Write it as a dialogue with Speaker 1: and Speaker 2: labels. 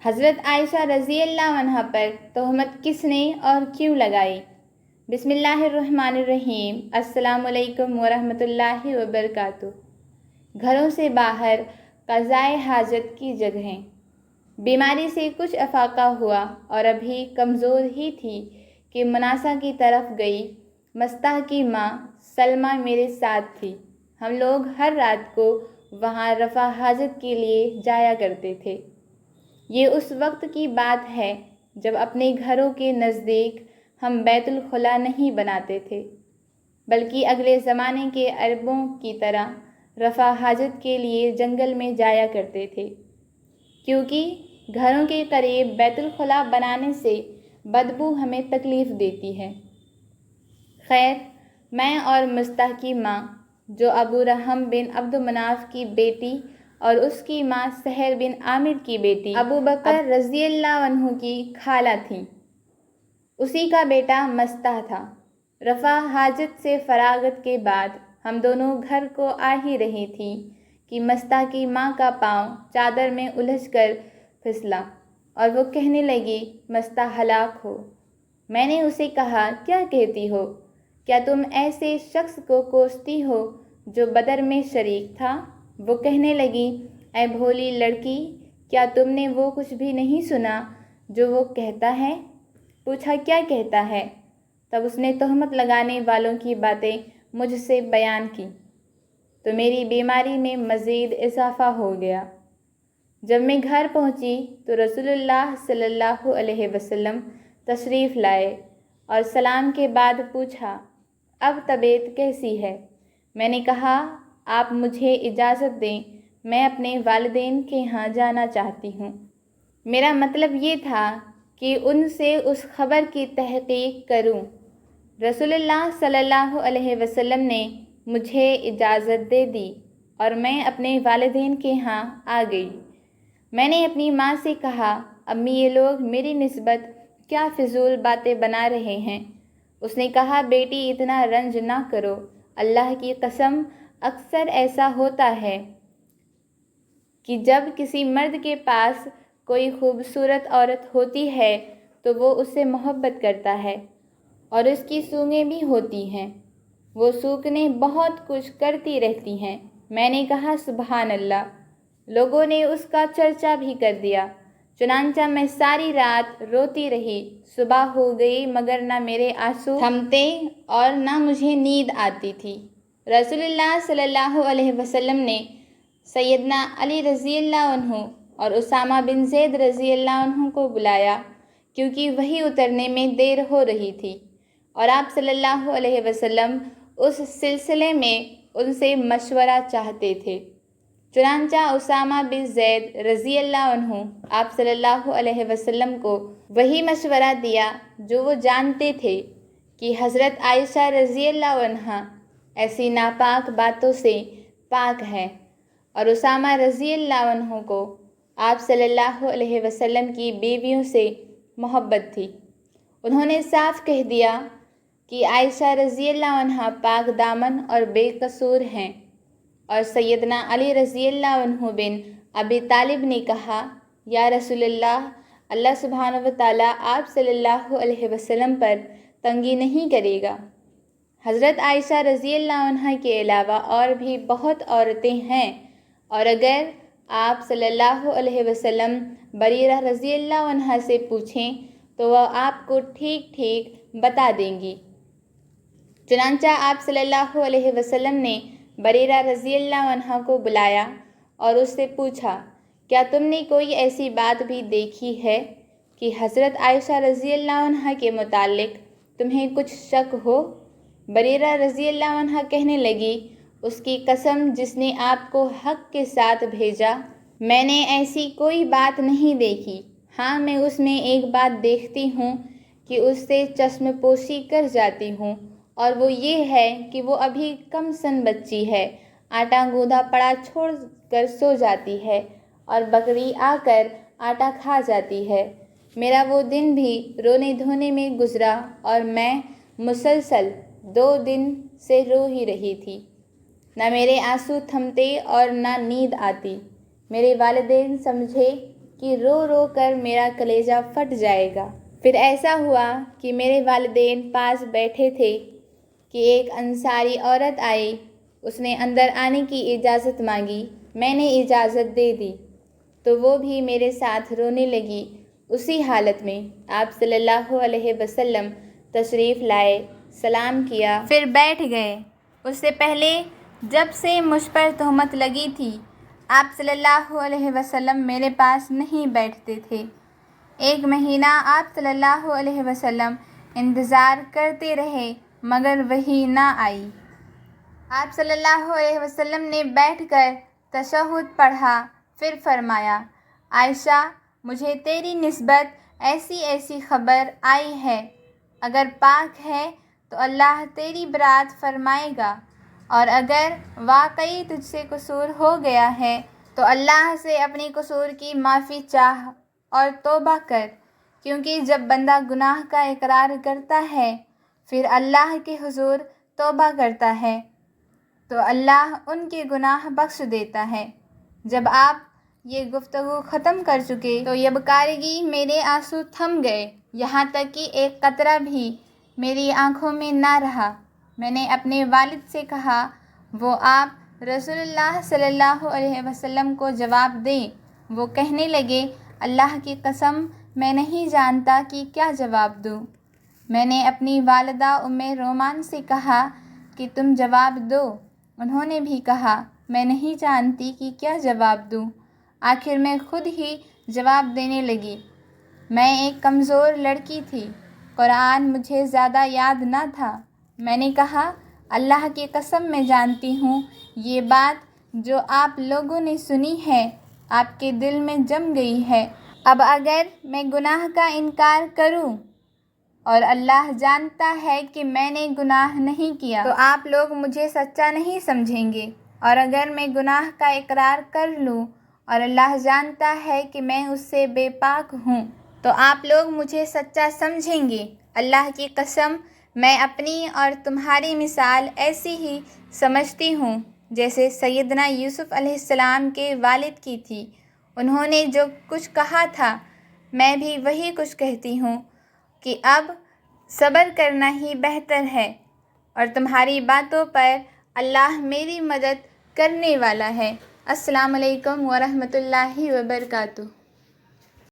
Speaker 1: حضرت عائشہ رضی اللہ عنہا پر تہمت کس نے اور کیوں لگائی؟ بسم اللہ الرحمن الرحیم۔ السلام علیکم ورحمۃ اللہ وبرکاتہ۔ گھروں سے باہر قضائے حاجت کی جگہیں۔ بیماری سے کچھ افاقہ ہوا اور ابھی کمزور ہی تھی کہ مناسا کی طرف گئی۔ مستح کی ماں سلمہ میرے ساتھ تھی۔ ہم لوگ ہر رات کو وہاں رفع حاجت کے لیے جایا کرتے تھے۔ یہ اس وقت کی بات ہے جب اپنے گھروں کے نزدیک ہم بیت الخلا نہیں بناتے تھے، بلکہ اگلے زمانے کے عربوں کی طرح رفع حاجت کے لیے جنگل میں جایا کرتے تھے، کیونکہ گھروں کے قریب بیت الخلا بنانے سے بدبو ہمیں تکلیف دیتی ہے۔ خیر، میں اور مستح کی ماں، جو ابو رحم بن عبد مناف کی بیٹی اور اس کی ماں سہر بن عامر کی بیٹی ابو بکر رضی اللہ عنہ کی خالہ تھیں، اسی کا بیٹا مستح تھا۔ رفع حاجت سے فراغت کے بعد ہم دونوں گھر کو آ ہی رہی تھیں کہ مستح کی ماں کا پاؤں چادر میں الجھ کر پھسلا اور وہ کہنے لگی، مستح ہلاک ہو۔ میں نے اسے کہا، کیا کہتی ہو؟ کیا تم ایسے شخص کو کوستی ہو جو بدر میں شریک تھا؟ وہ کہنے لگی، اے بھولی لڑکی، کیا تم نے وہ کچھ بھی نہیں سنا جو وہ کہتا ہے؟ پوچھا، کیا کہتا ہے؟ تب اس نے تہمت لگانے والوں کی باتیں مجھ سے بیان کی تو میری بیماری میں مزید اضافہ ہو گیا۔ جب میں گھر پہنچی تو رسول اللہ صلی اللہ علیہ وسلم تشریف لائے اور سلام کے بعد پوچھا، اب طبیعت کیسی ہے؟ میں نے کہا، آپ مجھے اجازت دیں، میں اپنے والدین کے ہاں جانا چاہتی ہوں۔ میرا مطلب یہ تھا کہ ان سے اس خبر کی تحقیق کروں۔ رسول اللہ صلی اللہ علیہ وسلم نے مجھے اجازت دے دی اور میں اپنے والدین کے ہاں آ گئی۔ میں نے اپنی ماں سے کہا، امی، یہ لوگ میری نسبت کیا فضول باتیں بنا رہے ہیں؟ اس نے کہا، بیٹی، اتنا رنج نہ کرو، اللہ کی قسم اکثر ایسا ہوتا ہے کہ جب کسی مرد کے پاس کوئی خوبصورت عورت ہوتی ہے تو وہ اس سے محبت کرتا ہے اور اس کی سونگیں بھی ہوتی ہیں، وہ سونگیں بہت کچھ کرتی رہتی ہیں۔ میں نے کہا، سبحان اللہ۔ لوگوں نے اس کا چرچا بھی کر دیا، چنانچہ میں ساری رات روتی رہی۔ صبح ہو گئی مگر نہ میرے آنسو تھمتے اور نہ مجھے نیند آتی تھی۔ رسول اللہ صلی اللہ علیہ وسلم نے سیدنا علی رضی اللہ عنہ اور اسامہ بن زید رضی اللہ عنہ کو بلایا، کیونکہ وحی اترنے میں دیر ہو رہی تھی اور آپ صلی اللہ علیہ وسلم اس سلسلے میں ان سے مشورہ چاہتے تھے۔ چنانچہ اسامہ بن زید رضی اللہ عنہ آپ صلی اللہ علیہ وسلم کو وہی مشورہ دیا جو وہ جانتے تھے کہ حضرت عائشہ رضی اللہ عنہا ایسی ناپاک باتوں سے پاک ہے، اور اسامہ رضی اللہ عنہ کو آپ صلی اللہ علیہ وسلم کی بیویوں سے محبت تھی۔ انہوں نے صاف کہہ دیا کہ عائشہ رضی اللہ عنہا پاک دامن اور بے قصور ہیں، اور سیدنا علی رضی اللہ عنہ بن ابی طالب نے کہا، یا رسول اللہ، اللہ سبحانہ و تعالیٰ آپ صلی اللہ علیہ وسلم پر تنگی نہیں کرے گا۔ حضرت عائشہ رضی اللہ عنہا کے علاوہ اور بھی بہت عورتیں ہیں، اور اگر آپ صلی اللہ علیہ وسلم بریرہ رضی اللہ عنہا سے پوچھیں تو وہ آپ کو ٹھیک ٹھیک بتا دیں گی۔ چنانچہ آپ صلی اللہ علیہ وسلم نے بریرہ رضی اللہ عنہا کو بلایا اور اس سے پوچھا، کیا تم نے کوئی ایسی بات بھی دیکھی ہے کہ حضرت عائشہ رضی اللہ عنہا کے متعلق تمہیں کچھ شک ہو؟ بریرہ رضی اللہ عنہا کہنے لگی، اس کی قسم جس نے آپ کو حق کے ساتھ بھیجا، میں نے ایسی کوئی بات نہیں دیکھی۔ ہاں، میں اس میں ایک بات دیکھتی ہوں کہ اس سے چشم پوشی کر جاتی ہوں، اور وہ یہ ہے کہ وہ ابھی کم سن بچی ہے، آٹا گوندھا پڑا چھوڑ کر سو جاتی ہے اور بکری آ کر آٹا کھا جاتی ہے۔ میرا وہ دن بھی رونے دھونے میں گزرا اور میں مسلسل 2 دن سے رو ہی رہی تھی، نہ میرے آنسو تھمتے اور نہ نیند آتی۔ میرے والدین سمجھے کہ رو رو کر میرا کلیجہ پھٹ جائے گا۔ پھر ایسا ہوا کہ میرے والدین پاس بیٹھے تھے کہ ایک انصاری عورت آئی، اس نے اندر آنے کی اجازت مانگی، میں نے اجازت دے دی تو وہ بھی میرے ساتھ رونے لگی۔ اسی حالت میں آپ صلی اللہ علیہ وسلم تشریف لائے، سلام کیا، پھر بیٹھ گئے۔ اس سے پہلے جب سے مجھ پر تہمت لگی تھی، آپ صلی اللہ علیہ وسلم میرے پاس نہیں بیٹھتے تھے۔ 1 مہینہ آپ صلی اللہ علیہ وسلم انتظار کرتے رہے مگر وحی نہ آئی۔ آپ صلی اللہ علیہ وسلم نے بیٹھ کر تشہد پڑھا، پھر فرمایا، عائشہ، مجھے تیری نسبت ایسی ایسی خبر آئی ہے، اگر پاک ہے تو اللہ تیری برات فرمائے گا، اور اگر واقعی تجھ سے قصور ہو گیا ہے تو اللہ سے اپنی قصور کی معافی چاہ اور توبہ کر، کیونکہ جب بندہ گناہ کا اقرار کرتا ہے پھر اللہ کے حضور توبہ کرتا ہے تو اللہ ان کے گناہ بخش دیتا ہے۔ جب آپ یہ گفتگو ختم کر چکے تو یبکارگی میرے آنسو تھم گئے، یہاں تک کہ ایک قطرہ بھی میری آنکھوں میں نہ رہا۔ میں نے اپنے والد سے کہا وہ آپ رسول اللہ صلی اللہ علیہ وسلم کو جواب دیں۔ وہ کہنے لگے، اللہ کی قسم میں نہیں جانتا کہ کیا جواب دوں۔ میں نے اپنی والدہ ام رومان سے کہا کہ تم جواب دو۔ انہوں نے بھی کہا میں نہیں جانتی کہ کیا جواب دوں۔ آخر میں خود ہی جواب دینے لگی۔ میں ایک کمزور لڑکی تھی، قرآن مجھے زیادہ یاد نہ تھا۔ میں نے کہا اللہ کی قسم میں جانتی ہوں یہ بات جو آپ لوگوں نے سنی ہے آپ کے دل میں جم گئی ہے۔ اب اگر میں گناہ کا انکار کروں اور اللہ جانتا ہے کہ میں نے گناہ نہیں کیا تو آپ لوگ مجھے سچا نہیں سمجھیں گے، اور اگر میں گناہ کا اقرار کر لوں اور اللہ جانتا ہے کہ میں اس سے بے پاک ہوں تو آپ لوگ مجھے سچا سمجھیں گے۔ اللہ کی قسم میں اپنی اور تمہاری مثال ایسی ہی سمجھتی ہوں جیسے سیدنا یوسف علیہ السلام کے والد کی تھی۔ انہوں نے جو کچھ کہا تھا میں بھی وہی کچھ کہتی ہوں کہ اب صبر کرنا ہی بہتر ہے، اور تمہاری باتوں پر اللہ میری مدد کرنے والا ہے۔ السلام علیکم ورحمۃ اللہ وبرکاتہ۔